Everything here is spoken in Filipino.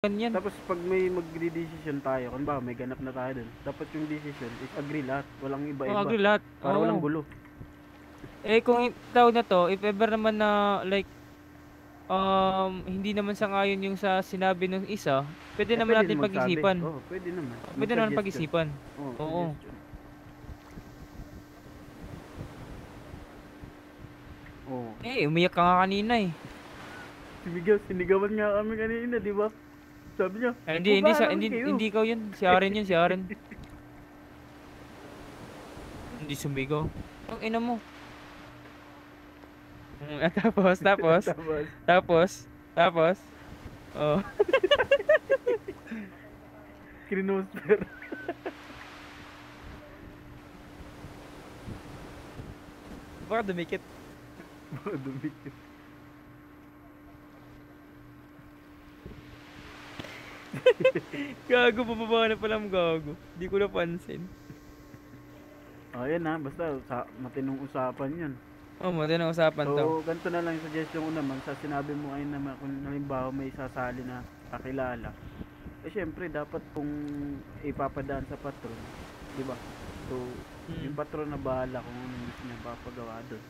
ganyan. Tapos pag may magde-decision tayo, kung ba may ganap na tayo dun, dapat yung decision is agree lahat, walang Oo, iba-iba. agree lahat. Para walang Oo. gulo. Eh kung tawag na to, if ever naman na like hindi naman sang-ayon yung sa sinabi ng isa, pwede Eh naman pwede natin naman magsabi. pag-isipan. Oh, pwede naman. Pwede naman Mag-suggestion. pag-isipan. Oh, Oo. suggestion. Oh. Eh, umiyak ka nga kanina eh. Sinigawan nga kami kanina, di ba? Sabi niya, Eh, baba naman kayo. hindi ikaw yun. Si Aren yun, si Aren. Hindi sumigaw. Ang ina mo. Tapos, Tapos, tapos, tapos. Oh, krinosper. baka dumikit. Dumikit. Gago, pababa na palang gago. Hindi ko napansin. Oh, yan ha. Basta matinong usapan yun. Oh, mati na usapan to. So, ganito na lang yung suggestion ko naman. Sa sinabi mo ay naman, kung halimbawa may sasali na kakilala. Eh, syempre, dapat kung ipapadaan sa patron. Di ba? So, yung patron na bahala kung anong gusto niya papagawa doon.